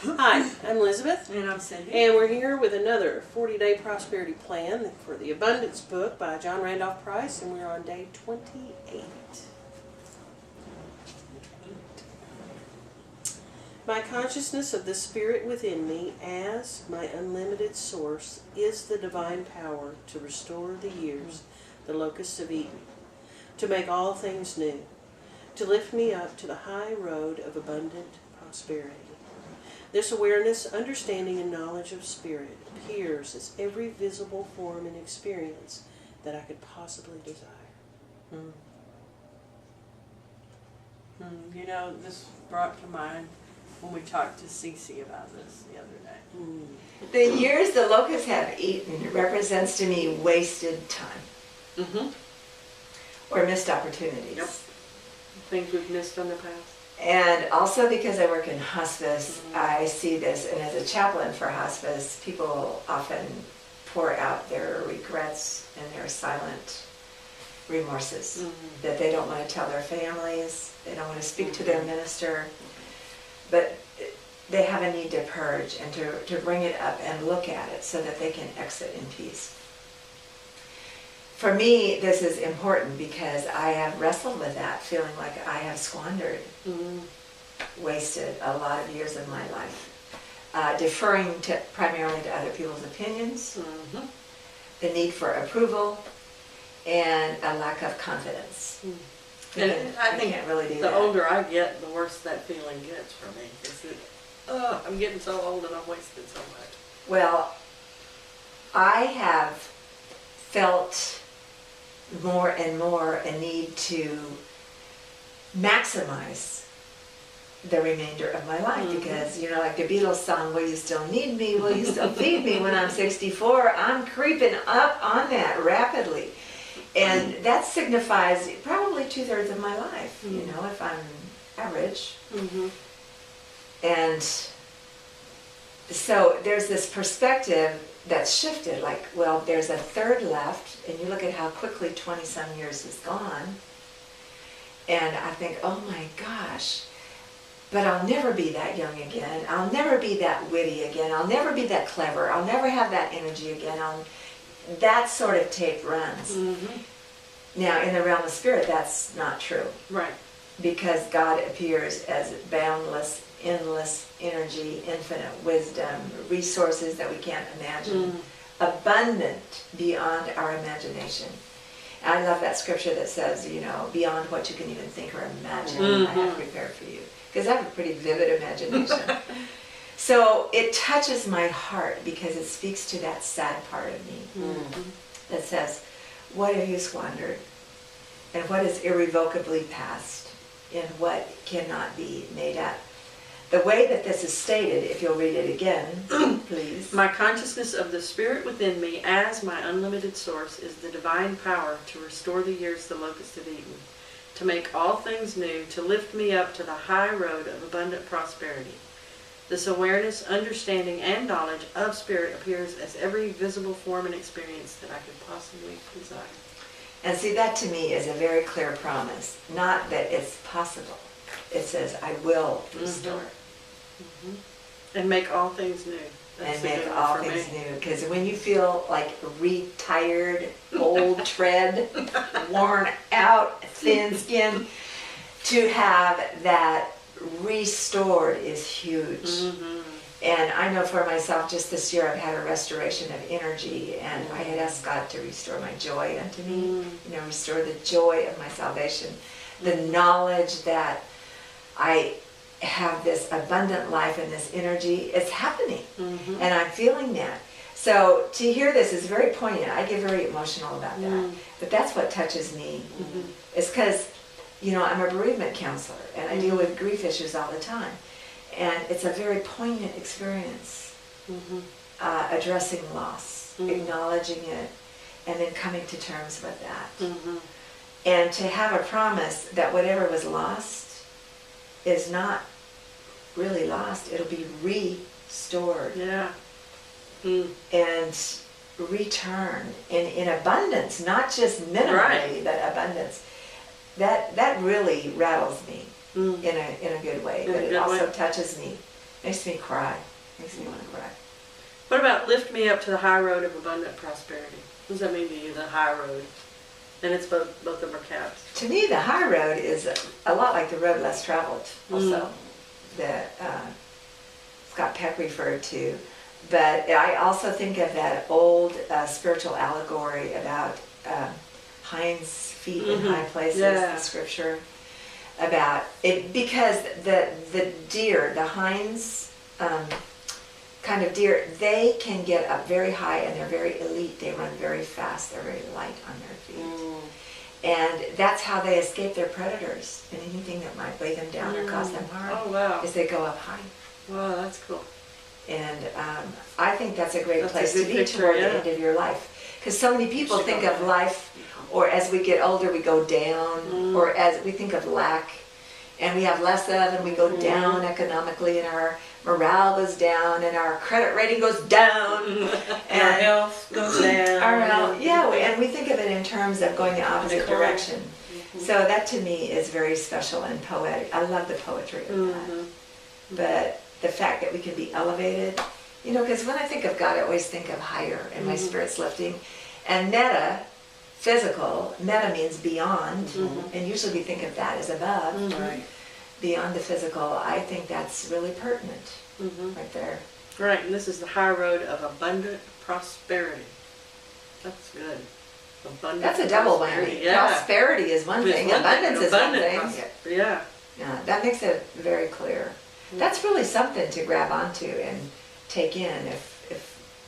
Hi, I'm Elizabeth, And I'm Cindy. and we're here with another 40-day prosperity plan for the Abundance book by John Randolph Price, and we're on day 28. My consciousness of the Spirit within me as my unlimited source is the divine power to restore the years, the locusts of Eden, to make all things new, to lift me up to the high road of abundant prosperity. This awareness, understanding, and knowledge of Spirit appears as every visible form and experience that I could possibly desire. You know, this brought to mind when we talked to Cece about this the other day. The years the locusts have eaten represents to me wasted time or missed opportunities. Yep. Things we've missed in the past. And also because I work in hospice, I see this, and as a chaplain for hospice, people often pour out their regrets and their silent remorses that they don't want to tell their families, they don't want to speak to their minister, but they have a need to purge and to bring it up and look at it so that they can exit in peace. For me, this is important because I have wrestled with that, feeling like I have squandered, wasted a lot of years of my life, deferring primarily to other people's opinions, the need for approval, and a lack of confidence. And I think can't really do the that. older I get, the worse that feeling gets for me. Is that, I'm getting so old and I've wasted so much. Well, I have felt more and more a need to maximize the remainder of my life because, you know, like the Beatles song, "Will you still need me? Will you still feed me when I'm 64? I'm creeping up on that rapidly. And that signifies probably 2/3 of my life, you know, if I'm average. And so there's this perspective that's shifted, like, well, there's a third left, and you look at how quickly 20-some years is gone, and I think, oh my gosh, but I'll never be that young again. I'll never be that witty again. I'll never be that clever. I'll never have that energy again. That sort of tape runs. Now, in the realm of spirit, that's not true. Right. Because God appears as boundless, endless energy, infinite wisdom, resources that we can't imagine, abundant beyond our imagination. And I love that scripture that says, you know, beyond what you can even think or imagine, I have prepared for you. Because I have a pretty vivid imagination. So it touches my heart because it speaks to that sad part of me that says, what have you squandered? And what is irrevocably past? And what cannot be made up? The way that this is stated, if you'll read it again, please. My consciousness of the Spirit within me as my unlimited source is the divine power to restore the years the locusts have eaten, to make all things new, to lift me up to the high road of abundant prosperity. This awareness, understanding, and knowledge of Spirit appears as every visible form and experience that I could possibly desire. And see, that to me is a very clear promise. Not that it's possible. It says, I will restore. And make all things new. And make all things new. Because when you feel like retired, old tread, worn out, thin skin, to have that restored is huge. And I know for myself, just this year, I've had a restoration of energy, and I had asked God to restore my joy unto me, you know, restore the joy of my salvation, the knowledge that I have this abundant life and this energy. It's happening, and I'm feeling that. So to hear this is very poignant. I get very emotional about that, but that's what touches me. It's because, you know, I'm a bereavement counselor, and I deal with grief issues all the time. And it's a very poignant experience, addressing loss, acknowledging it, and then coming to terms with that. And to have a promise that whatever was lost is not really lost, it'll be restored. And returned in abundance, not just minimally, but abundance. That really rattles me in a good way, but it also touches me Makes me cry. Makes me want to cry. What about lift me up to the high road of abundant prosperity? What does that mean to you, the high road? And it's both of them are caps. To me, the high road is a lot like the road less traveled, also, that Scott Peck referred to. But I also think of that old spiritual allegory about hinds' feet in high places, the scripture about it, because the deer, the hinds kind of deer, they can get up very high and they're very elite. They run very fast. They're very light on their feet. And that's how they escape their predators and anything that might weigh them down or cause them harm. Oh, wow. Is they go up high. Wow, that's cool. And I think that's a great That's place a to good be picture, toward yeah. the end of your life. Because so many people think of life, or as we get older, we go down, or as we think of lack, and we have less of, and we go down economically, and our morale goes down, and our credit rating goes down, And our health goes down. Our health, yeah, and we think of it in terms of going the opposite direction. So that to me is very special and poetic. I love the poetry of that. But the fact that we can be elevated, you know, because when I think of God, I always think of higher, and my spirit's lifting. And meta, physical, meta means beyond, and usually we think of that as above, Right. beyond the physical. I think that's really pertinent right there. Right, and this is the high road of abundant prosperity. That's good. Abundant That's a double prosperity. whammy. Yeah. Prosperity is one It's thing, one thing, abundance is one abundant thing. Yeah. Yeah, that makes it very clear. That's really something to grab onto and take in if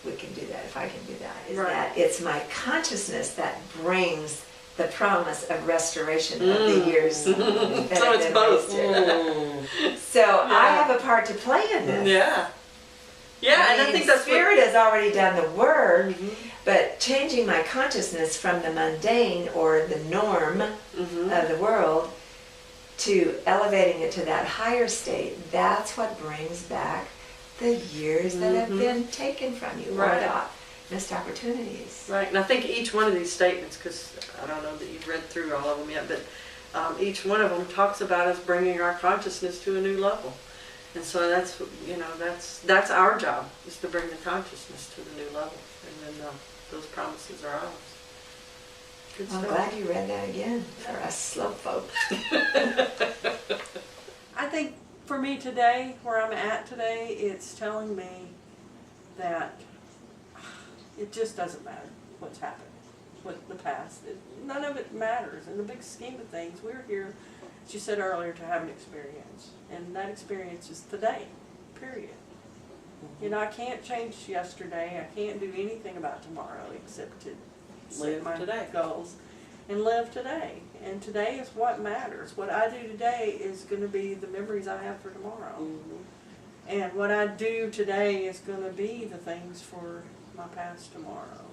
we can do that, if I can do that. Is Right. that it's my consciousness that brings the promise of restoration of the years. that So have it's been both. wasted. So I have a part to play in this. Yeah. Yeah, and I think that's Spirit has already done the work, but changing my consciousness from the mundane or the norm of the world to elevating it to that higher state, that's what brings back the years that have been taken from you, or the missed opportunities. right. And I think each one of these statements, because I don't know that you've read through all of them yet, but each one of them talks about us bringing our consciousness to a new level. And so that's, you know, that's our job, is to bring the consciousness to the new level. And then those promises are ours. Good I'm stuff. glad you read that again for us slow folks. I think for me today, where I'm at today, it's telling me that it just doesn't matter what's happened with the past. None of it matters. In the big scheme of things, we're here, as you said earlier, to have an experience. And that experience is today, period. You know, I can't change yesterday. I can't do anything about tomorrow except to set Live my today. goals and live today. And today is what matters. What I do today is going to be the memories I have for tomorrow. And what I do today is going to be the things for my past tomorrow.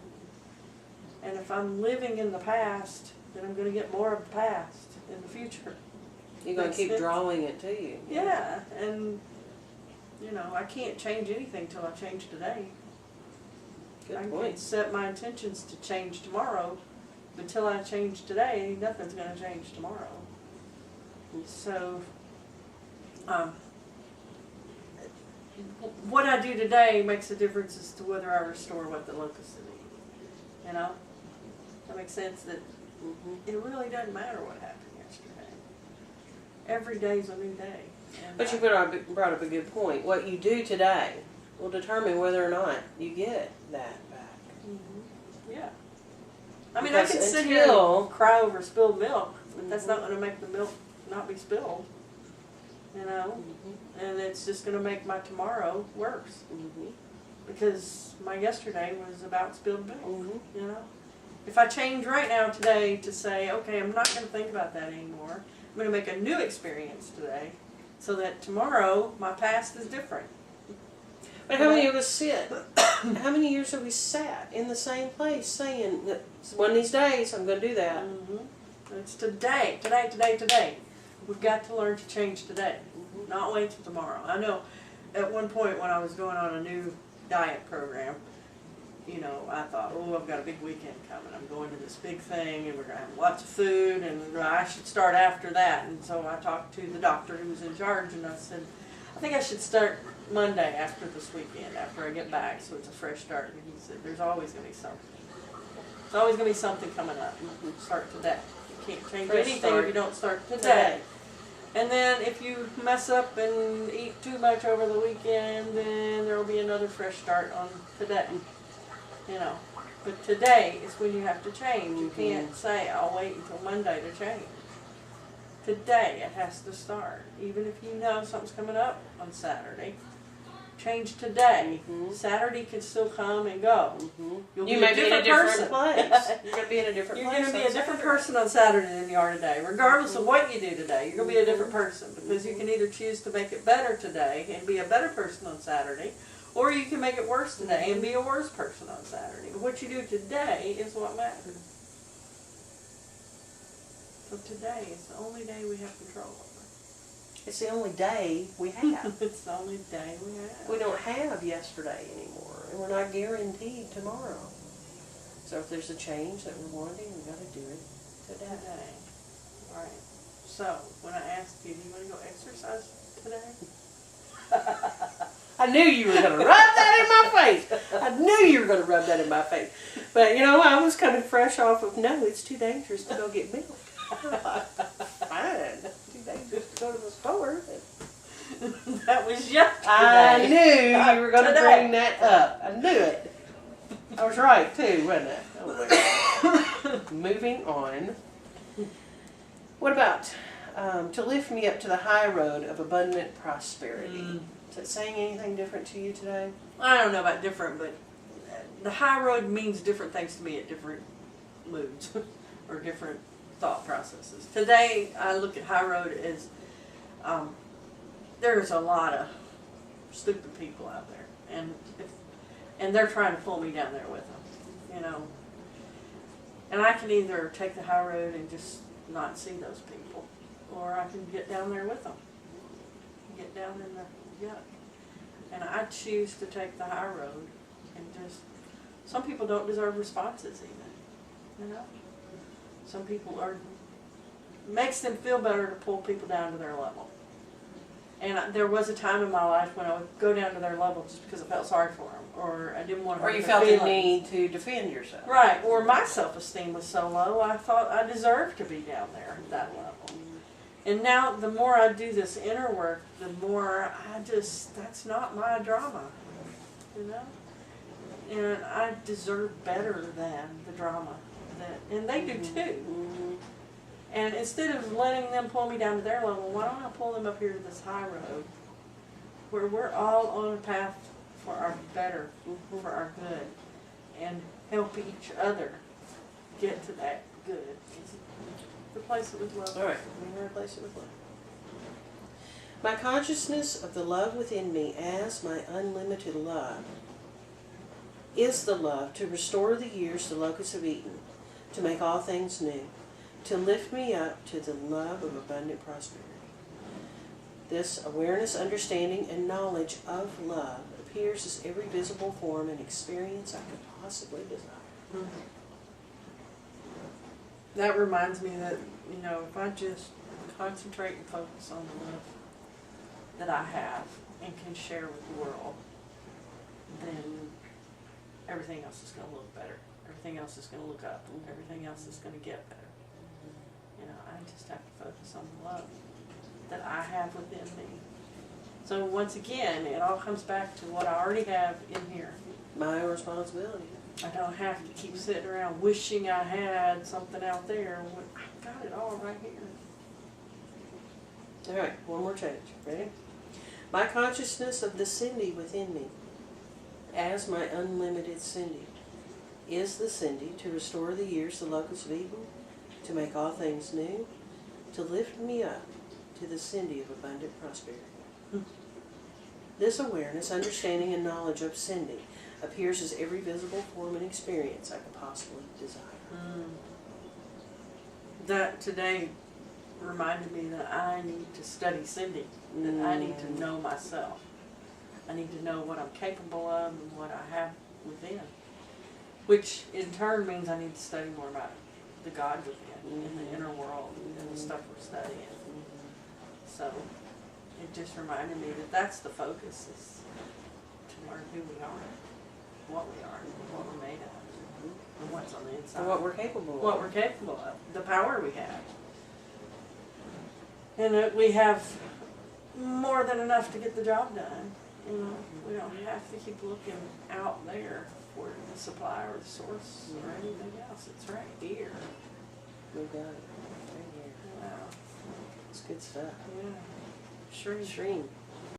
And if I'm living in the past, then I'm going to get more of the past in the future. You're going to keep drawing it to you. Yeah, and you know, I can't change anything till I change today. I Good can point. set my intentions to change tomorrow, but until I change today, nothing's going to change tomorrow. So, what I do today makes a difference as to whether I restore what the locusts have eaten. You know? That makes sense that it really doesn't matter what happened yesterday. Every day's a new day. And But you brought up a good point. What you do today will determine whether or not you get that back. yeah. I mean, Because I can sit here and cry over spilled milk, but that's not going to make the milk not be spilled. You know? And it's just going to make my tomorrow worse. Because my yesterday was about spilled milk. You know? If I change right now today to say, okay, I'm not going to think about that anymore. I'm going to make a new experience today so that tomorrow my past is different. But how many of us sit? How many years have we sat in the same place saying that one of these days I'm going to do that? It's today, today, today, today. We've got to learn to change today, not wait till tomorrow. I know at one point when I was going on a new diet program, you know, I thought, oh, I've got a big weekend coming. I'm going to this big thing, and we're going to have lots of food, and I should start after that. And so I talked to the doctor who was in charge, and I said, I think I should start Monday after this weekend, after I get back, so it's a fresh start. And he said, there's always going to be something. There's always going to be something coming up. Start today. You can't change Fresh anything start if you don't start today. today. And then if you mess up and eat too much over the weekend, then there will be another fresh start on today. You know, but today is when you have to change. You can't say, I'll wait until Monday to change. Today it has to start. Even if you know something's coming up on Saturday, change today. Saturday can still come and go. You'll You be may a be in a different different person. place. You're going to be in a different You're place. going to be on a different Saturday. person on Saturday than you are today. Regardless of what you do today, you're going to be a different person, because you can either choose to make it better today and be a better person on Saturday, or you can make it worse today and be a worse person on Saturday. But what you do today is what matters. So today is the only day we have control over. It's the only day we have. It's the only day we have. We don't have yesterday anymore, and we're not guaranteed tomorrow. So if there's a change that we're wanting, we've got to do it today. Today. Right. So, when I asked you, do you want to go exercise today? I knew you were going to rub that in my face. I knew you were going to rub that in my face. But, you know, I was kind of fresh off of, no, it's too dangerous to go get milk. Fine. Too dangerous to go to the store. That was yesterday. I knew you were going to Today. bring that up. I knew it. I was right, too, wasn't I? Oh, my God. Moving on. What about to lift me up to the high road of abundant prosperity? Is it saying anything different to you today? I don't know about different, but the high road means different things to me at different moods or different thought processes. Today, I look at high road as there's a lot of stupid people out there, and they're trying to pull me down there with them, you know. And I can either take the high road and just not see those people, or I can get down there with them, get down in the yuck. And I choose to take the high road and just, some people don't deserve responses even, you know. Some people makes them feel better to pull people down to their level. And there was a time in my life when I would go down to their level just because I felt sorry for them, or I didn't want to Or hurt you their felt the feelings. need to defend yourself. Right, or my self-esteem was so low, I thought I deserved to be down there at that level. And now, the more I do this inner work, the more that's not my drama, you know? And I deserve better than the drama, and they do too. And instead of letting them pull me down to their level, why don't I pull them up here to this high road, where we're all on a path for our better, for our good, and help each other get to that good. Replace it with love. All right, we're going to replace it with love. My consciousness of the love within me as my unlimited love is the love to restore the years the locusts have eaten, to make all things new, to lift me up to the love of abundant prosperity. This awareness, understanding, and knowledge of love appears as every visible form and experience I could possibly desire. That reminds me that, you know, if I just concentrate and focus on the love that I have and can share with the world, then everything else is going to look better. Everything else is going to look up. Everything else is going to get better. You know, I just have to focus on the love that I have within me. So once again, it all comes back to what I already have in here. My responsibility. I don't have to keep sitting around wishing I had something out there when I've got it all right here. All right, one more change. Ready? My consciousness of the Cindy within me, as my unlimited Cindy, is the Cindy to restore the years the locusts have eaten, to make all things new, to lift me up to the Cindy of abundant prosperity. This awareness, understanding, and knowledge of Cindy appears as every visible form and experience I could possibly desire. That today reminded me that I need to study Cindy, that I need to know myself. I need to know what I'm capable of and what I have within, which in turn means I need to study more about the God within, in the inner world, and the stuff we're studying. So it just reminded me that that's the focus, is to learn who we are, what we are, what we're made of, and what's on the inside. And what we're capable of. What we're capable of, the power we have. And that we have more than enough to get the job done. You know, we don't have to keep looking out there for the supply or the source or anything else. It's right here. We've got it right here. Wow. It's good stuff. Yeah. Sure. Shreen.